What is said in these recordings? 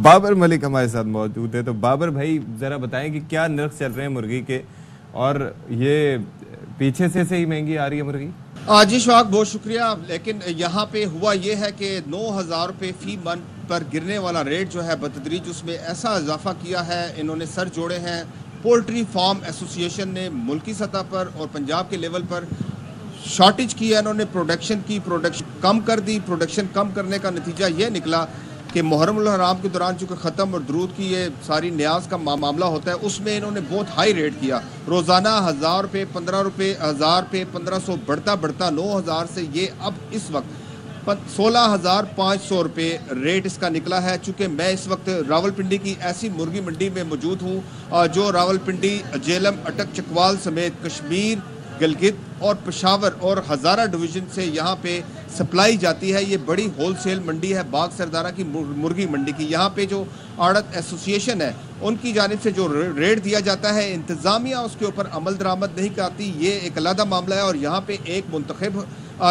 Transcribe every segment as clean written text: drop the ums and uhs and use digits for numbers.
بابر ملک ہمارے ساتھ موجود ہے. تو بابر بھائی ذرا بتائیں کہ کیا نرخ چل رہے ہیں مرغی کے, اور یہ پیچھے سے ہی مہنگی آ رہی ہے مرغی؟ جی شواق بہت شکریہ. لیکن یہاں پہ ہوا یہ ہے کہ 9,000 روپے فی من پر گرنے والا ریٹ جو ہے بتدریج اس میں ایسا اضافہ کیا ہے, انہوں نے سر جوڑے ہیں. پولٹری فارم ایسوسی ایشن نے ملکی سطح پر اور پنجاب کے لیول پر شارٹیج کی ہے. انہوں نے پروڈکشن کم کر دی. پروڈکشن کم کرنے کا نتیجہ یہ نکلا کہ محرم الحرام کے دوران چونکہ ختم اور درود کی یہ ساری نیاز کا معاملہ ہوتا ہے, اس میں انہوں نے بہت ہائی ریٹ کیا. روزانہ 1,000 روپے 15 روپے 1,000 روپے 1,500 بڑھتا 9,000 سے یہ اب اس وقت 16,500 روپے ریٹ اس کا نکلا ہے. چونکہ میں اس وقت راولپنڈی کی ایسی مرغی منڈی میں موجود ہوں جو راولپنڈی, جیلم, اٹک, چکوال سمیت کشمیر, گلگت اور پشاور اور ہزارہ ڈویژن سے یہاں پہ سپلائی جاتی ہے. یہ بڑی ہول سیل منڈی ہے باغ سردارہ کی مرغی منڈی کی. یہاں پہ جو آڑت ایسوسی ایشن ہے ان کی جانب سے جو ریٹ دیا جاتا ہے, انتظامیہ اس کے اوپر عمل درآمد نہیں کرتی. یہ ایک علیحدہ معاملہ ہے. اور یہاں پہ ایک منتخب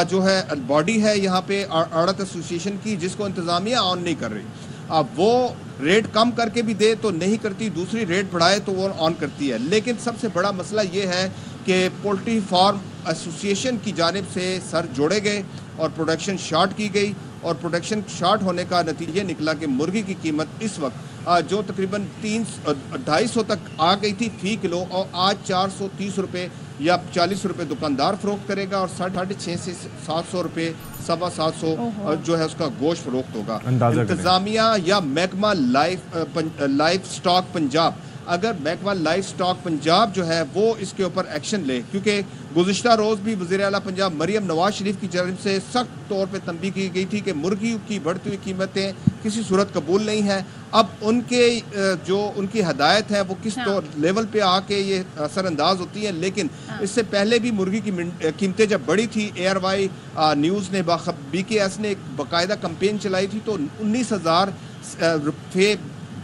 جو ہے باڈی ہے یہاں پہ آڑت ایسوسی ایشن کی, جس کو انتظامیہ آن نہیں کر رہی. اب وہ ریٹ کم کر کے بھی دے تو نہیں کرتی, دوسری ریٹ بڑھائے تو وہ آن کرتی ہے. لیکن سب سے بڑا مسئلہ یہ ہے کہ پولٹری فارم ایسوسی ایشن کی جانب سے سر جوڑے گئے اور پروڈکشن شارٹ کی گئی, اور پروڈکشن شارٹ ہونے کا نتیجہ نکلا کہ مرغی کی قیمت اس وقت جو تقریباً 250 تک آ گئی تھی فی کلو, اور آج 430 روپے یا 40 روپے دکاندار فروخت کرے گا, اور 650 سے 700 روپے 750 جو ہے اس کا گوشت فروخت ہوگا. انتظامیہ یا محکمہ لائف سٹاک پنجاب, اگر محکمہ لائف سٹاک پنجاب جو ہے وہ اس کے اوپر ایکشن لے, کیونکہ گزشتہ روز بھی وزیر اعلیٰ پنجاب مریم نواز شریف کی جانب سے سخت طور پہ تنبیہ کی گئی تھی کہ مرغی کی بڑھتی ہوئی قیمتیں کسی صورت قبول نہیں ہیں. اب ان کی ہدایت ہے وہ کس لیول پہ آ کے یہ اثر انداز ہوتی ہیں. لیکن اس سے پہلے بھی مرغی کی قیمتیں جب بڑھی تھی, اے آر وائی نیوز نے BKS نے ایک باقاعدہ کمپین چلائی تھی, تو 19,000 روپے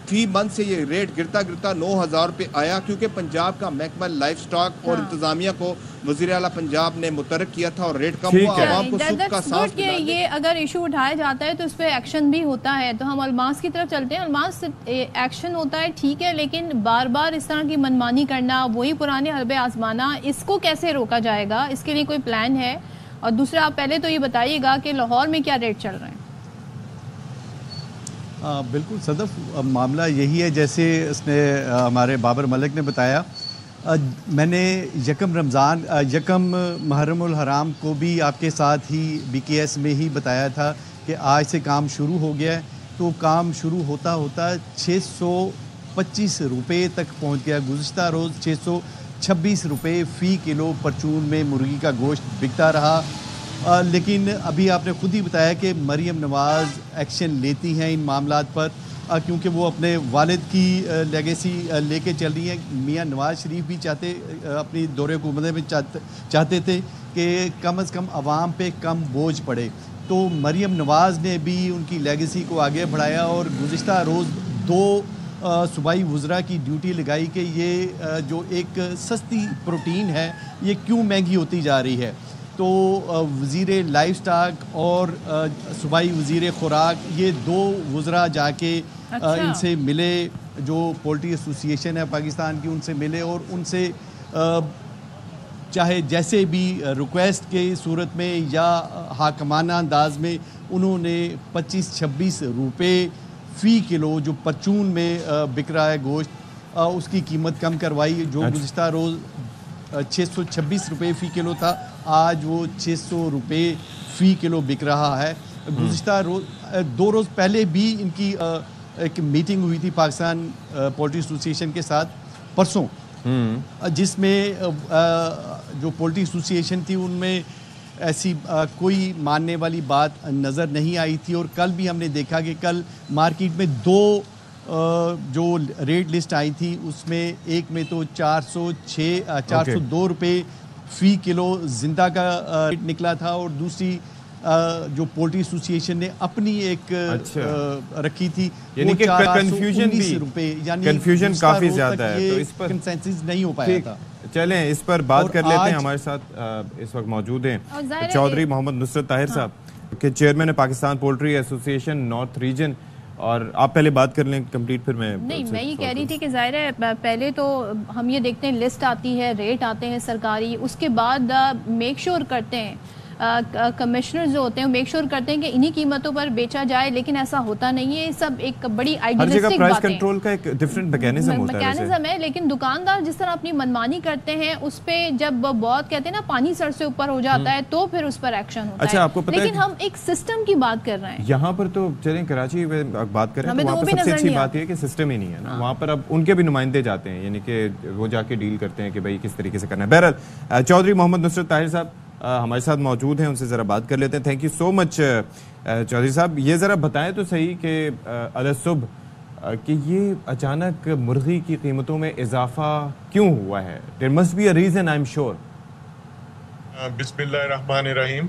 فی منتھ سے یہ ریٹ گرتا 9,000 روپے آیا, کیونکہ پنجاب کا محکمہ لائف سٹاک اور انتظامیہ کو وزیر اعلیٰ پنجاب نے متحرک کیا تھا اور ریٹ کم ہوا. عوام کو سکھ کا سانس ملا. یہ اگر ایشو اٹھایا جاتا ہے تو اس پہ ایکشن بھی ہوتا ہے. تو ہم الماس کی طرف چلتے ہیں. الماس, ایکشن ہوتا ہے ٹھیک ہے, لیکن بار بار اس طرح کی منمانی کرنا, وہی پرانے حربے آزمانا, اس کو کیسے روکا جائے گا؟ اس کے لیے کوئی پلان ہے؟ اور دوسرا, آپ پہلے تو یہ بتائیے گا کہ لاہور میں کیا ریٹ چل رہے ہیں؟ بالکل صدف, معاملہ یہی ہے جیسے اس نے ہمارے بابر ملک نے بتایا. میں نے یکم محرم الحرام کو بھی آپ کے ساتھ ہی BKS میں ہی بتایا تھا کہ آج سے کام شروع ہو گیا ہے. تو کام شروع ہوتا 625 روپے تک پہنچ گیا. گزشتہ روز 626 روپے فی کلو پرچون میں مرغی کا گوشت بکتا رہا. لیکن ابھی آپ نے خود ہی بتایا کہ مریم نواز ایکشن لیتی ہیں ان معاملات پر, کیونکہ وہ اپنے والد کی لیگیسی لے کے چل رہی ہیں. میاں نواز شریف بھی اپنی دور حکومت میں چاہتے تھے کہ کم از کم عوام پہ کم بوجھ پڑے. تو مریم نواز نے بھی ان کی لیگیسی کو آگے بڑھایا اور گزشتہ روز 2 صوبائی وزراء کی ڈیوٹی لگائی کہ یہ جو ایک سستی پروٹین ہے یہ کیوں مہنگی ہوتی جا رہی ہے. تو وزیر لائف سٹاک اور صوبائی وزیر خوراک, یہ 2 وزراء جا کے ان سے ملے, جو پولٹری ایسوسی ایشن ہے پاکستان کی, ان سے ملے اور ان سے چاہے جیسے بھی ریکویسٹ کے صورت میں یا حاکمانہ انداز میں انہوں نے 25-26 روپے فی کلو جو پرچون میں بک رہا ہے گوشت, اس کی قیمت کم کروائی. جو گزشتہ روز 626 روپے فی کلو تھا, آج وہ 600 روپے فی کلو بک رہا ہے. گزشتہ روز 2 روز پہلے بھی ان کی ایک میٹنگ ہوئی تھی پاکستان پولٹری ایسوسی ایشن کے ساتھ پرسوں, جس میں جو پولٹری ایسوسی ایشن تھی ان میں ایسی کوئی ماننے والی بات نظر نہیں آئی تھی. اور کل بھی ہم نے دیکھا کہ کل مارکیٹ میں 2 جو ریٹ لسٹ آئی تھی, اس میں ایک میں تو 402 روپے فی کلو زندہ کا ریٹ نکلا تھا, اور دوسری جو پولٹری ایسوسی ایشن نے اپنی ایک رکھی تھی یعنی کہ کنفیوژن بھی, یعنی کنفیوژن کافی زیادہ ہے, تو اس پر کنسنسس نہیں ہو پایا تھا. چلیں اس پر بات کر لیتے ہیں. ہمارے ساتھ اس وقت موجود ہیں چودھری محمد نصرت طاہر صاحب کہ چیئرمین پاکستان پولٹری ایسوسی ایشن نارتھ ریجن. اور آپ پہلے بات کر لیں کمپلیٹ پھر میں یہ کہہ رہی تھی کہ ظاہر ہے پہلے تو ہم یہ دیکھتے ہیں لسٹ آتی ہے، ریٹ آتے ہیں سرکاری، اس کے بعد میک شور کرتے ہیں کمشنر جو ہوتے ہیں میک شور کرتے ہیں کہ انہی قیمتوں پر بیچا جائے، لیکن ایسا ہوتا نہیں ہے. یہ سب ایک بڑی آئیڈیلسٹک پرائس کنٹرول کا ایک ڈیفرنٹ میکینزم ہے، لیکن دکاندار جس طرح اپنی منمانی کرتے ہیں اس پہ جب بہت کہتے ہیں نا پانی سر سے اوپر ہو جاتا ہے تو پھر اس پر ایکشن ہوتا ہے. لیکن ہم ایک سسٹم کی بات کر رہے ہیں یہاں پر. تو چلیں کراچی میں بات کریں تو وہاں پر سب سے اچھی بات یہ ہے کہ سسٹم ہی نہیں ہے نا وہاں پر. اب ان کے بھی نمائندے جاتے ہیں، یعنی کہ وہ جا کے ڈیل کرتے ہیں کہ بھائی کس طریقے سے کرنا ہے. بہرحال چودھری محمد نصرت طاہر صاحب ہمارے ساتھ موجود ہیں، ان سے ذرا بات کر لیتے ہیں. تھینک یو سو مچ چودھری صاحب. یہ ذرا بتائیں تو صحیح کہ صبح کہ یہ اچانک مرغی کی قیمتوں میں اضافہ کیوں ہوا ہے؟ There must be a reason I am sure. بسم اللہ الرحمن الرحیم.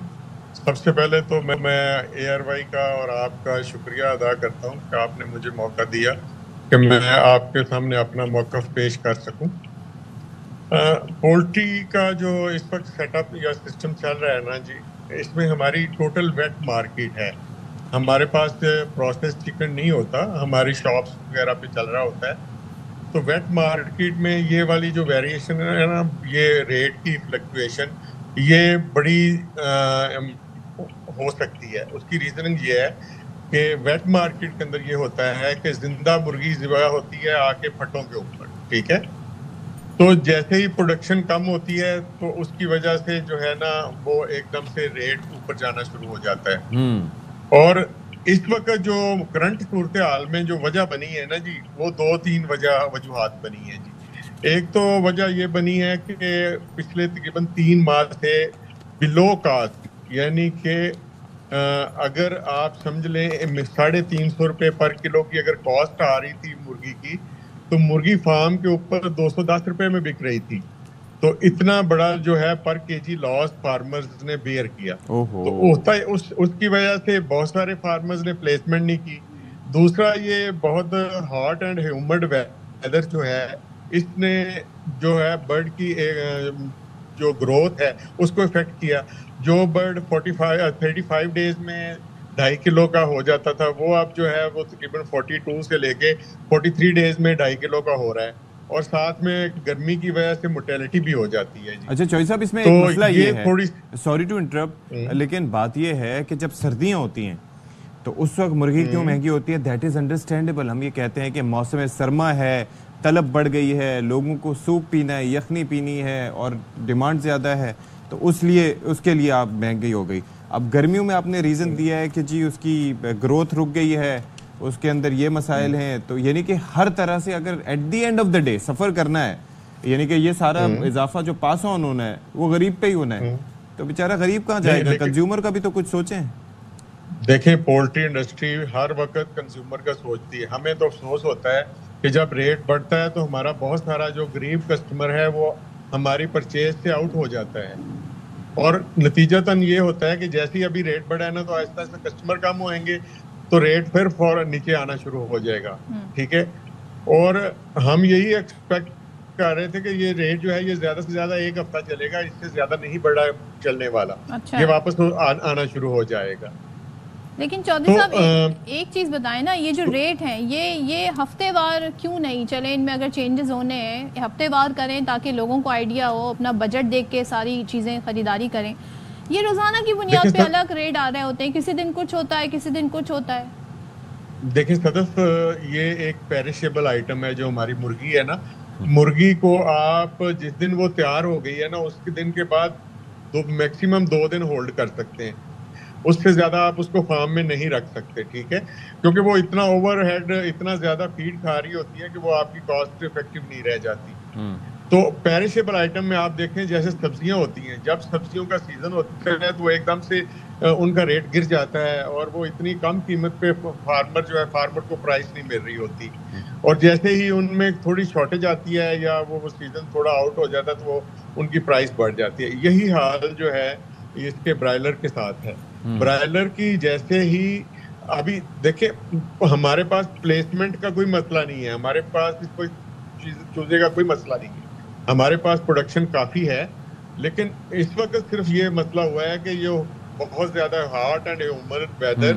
سب سے پہلے تو میں ایئر وائی کا اور آپ کا شکریہ ادا کرتا ہوں کہ آپ نے مجھے موقع دیا کہ میں آپ کے سامنے اپنا موقف پیش کر سکوں. پولٹری کا جو اس وقت سیٹ اپ یا سسٹم چل رہا ہے نا جی، اس میں ہماری ٹوٹل ویٹ مارکیٹ ہے. ہمارے پاس پروسیس چکن نہیں ہوتا، ہماری شاپس وغیرہ پہ چل رہا ہوتا ہے. تو ویٹ مارکیٹ میں یہ والی جو ویریشن ہے نا، یہ ریٹ کی فلکچویشن یہ بڑی ہو سکتی ہے. اس کی ریزننگ یہ ہے کہ ویٹ مارکیٹ کے اندر یہ ہوتا ہے کہ زندہ مرغی ذبح ہوتی ہے آ کے پھٹوں کے اوپر، ٹھیک ہے. تو جیسے ہی پروڈکشن کم ہوتی ہے تو اس کی وجہ سے جو ہے نا وہ ایک دم سے ریٹ اوپر جانا شروع ہو جاتا ہے. اور اس وقت جو کرنٹ صورتحال میں جو وجہ بنی ہے نا جی، وہ 2-3 وجوہات بنی ہیں جی. ایک تو وجہ یہ بنی ہے کہ پچھلے تقریباً 3 ماہ سے بلو کاسٹ، یعنی کہ اگر آپ سمجھ لیں 350 روپے پر کلو کی اگر کاسٹ آ رہی تھی مرغی کی، تو مرغی فارم کے اوپر 210 روپے میں بک رہی تھی. تو اتنا بڑا جو ہے پر کے جی لاس فارمرز نے بیئر کیا. تو اس کی وجہ سے بہت سارے فارمرز نے پلیسمنٹ نہیں کی. دوسرا یہ بہت ہاٹ اینڈ ہیومڈ ویدر جو ہے، اس نے جو ہے برڈ کی جو گروتھ ہے اس کو افیکٹ کیا. جو برڈ 35 ڈیز میں 2.5 کلو کا ہو جاتا تھا، وہ اب جو ہے وہ تقریباً 42 سے لے کے 43 ڈیز میں 2.5 کلو کا ہو رہا ہے. اور ساتھ میں گرمی کی وجہ سے موٹیلٹی بھی ہو جاتی ہے جی. اچھا چوہدری صاحب، اس میں ایک مسئلہ یہ ہے، سوری ٹو انٹرپٹ، لیکن بات یہ ہے کہ جب سردیاں ہوتی ہیں تو اس وقت مرغی کیوں مہنگی ہوتی ہے؟ That is understandable. ہم یہ کہتے ہیں کہ موسم سرما ہے، طلب بڑھ گئی ہے، لوگوں کو سوپ پینا ہے، یخنی پینی ہے اور ڈیمانڈ زیادہ ہے، تو اس کے لیے آپ مہنگی ہو گئی. اب گرمیوں میں آپ نے ریزن دیا ہے کہ جی اس کی گروتھ رک گئی ہے، اس کے اندر یہ مسائل ہیں. تو یعنی کہ ہر طرح سے اگر at the end of the day سفر کرنا ہے، یعنی کہ یہ سارا اضافہ جو پاس آن ہونا ہے وہ غریب پہ ہی ہونا ہے، تو بیچارہ غریب کہاں جائے گا؟ کنزیومر کا بھی تو کچھ سوچیں. دیکھیں پولٹری انڈسٹری ہر وقت کنزیومر کا سوچتی ہے. ہمیں تو افسوس ہوتا ہے کہ جب ریٹ بڑھتا ہے تو ہمارا بہت سارا جو غریب کسٹمر ہے وہ ہماری پرچیز سے آؤٹ ہو جاتا ہے. اور نتیجتاً یہ ہوتا ہے کہ جیسے ہی ابھی ریٹ بڑھا ہے نا تو آہستہ آہستہ کسٹمر کم ہوئیں گے تو ریٹ پھر فوراً نیچے آنا شروع ہو جائے گا، ٹھیک ہے. اور ہم یہی ایکسپیکٹ کر رہے تھے کہ یہ ریٹ جو ہے یہ زیادہ سے زیادہ 1 ہفتہ چلے گا، اس سے زیادہ نہیں بڑھا چلنے والا، یہ واپس آنا شروع ہو جائے گا. لیکن چودھری صاحب ایک چیز بتائیں نا، یہ جو ریٹ ہیں یہ ہفتے وار کیوں نہیں چلے؟ ان میں اگر چینجز ہونے ہیں ہفتے وار کریں تاکہ لوگوں کو آئیڈیا ہو، اپنا بجٹ دیکھ کے ساری چیزیں خریداری کریں. یہ روزانہ کی بنیاد پہ الگ ریٹ آ رہے ہوتے ہیں، کسی دن کچھ ہوتا ہے کسی دن کچھ ہوتا ہے. دیکھیں صدف، یہ ایک پیرشیبل آئٹم ہے جو ہماری مرغی ہے نا. مرغی کو آپ جس دن وہ تیار ہو گئی ہے نا اس کے دن کے بعد میکسیمم 2 دن ہولڈ کر سکتے ہیں، اس سے زیادہ آپ اس کو فارم میں نہیں رکھ سکتے، ٹھیک ہے. کیونکہ وہ اتنا اوور ہیڈ اتنا زیادہ فیڈ کھا رہی ہوتی ہے کہ وہ آپ کی کاسٹ افیکٹو نہیں رہ جاتی. تو پیرشیبل آئٹم میں آپ دیکھیں جیسے سبزیاں ہوتی ہیں، جب سبزیوں کا سیزن ہوتا ہے تو ایک دم سے ان کا ریٹ گر جاتا ہے اور وہ اتنی کم قیمت پہ فارمر کو پرائس نہیں مل رہی ہوتی. اور جیسے ہی ان میں تھوڑی شارٹیج آتی ہے یا وہ سیزن تھوڑا آؤٹ ہو جاتا ہے تو وہ ان کی پرائس بڑھ جاتی ہے. یہی حال جو ہے اس کے برائلر کے ساتھ ہے. برائلر کی جیسے ہی ابھی دیکھیں ہمارے پاس پلیسمنٹ کا کوئی مسئلہ نہیں ہے، ہمارے پاس کوئی چوزے کا کوئی مسئلہ نہیں ہے، ہمارے پاس پروڈکشن کافی ہے. لیکن اس وقت صرف یہ مسئلہ ہوا ہے کہ یہ بہت زیادہ ہاٹ اینڈ ہیومڈ ویدر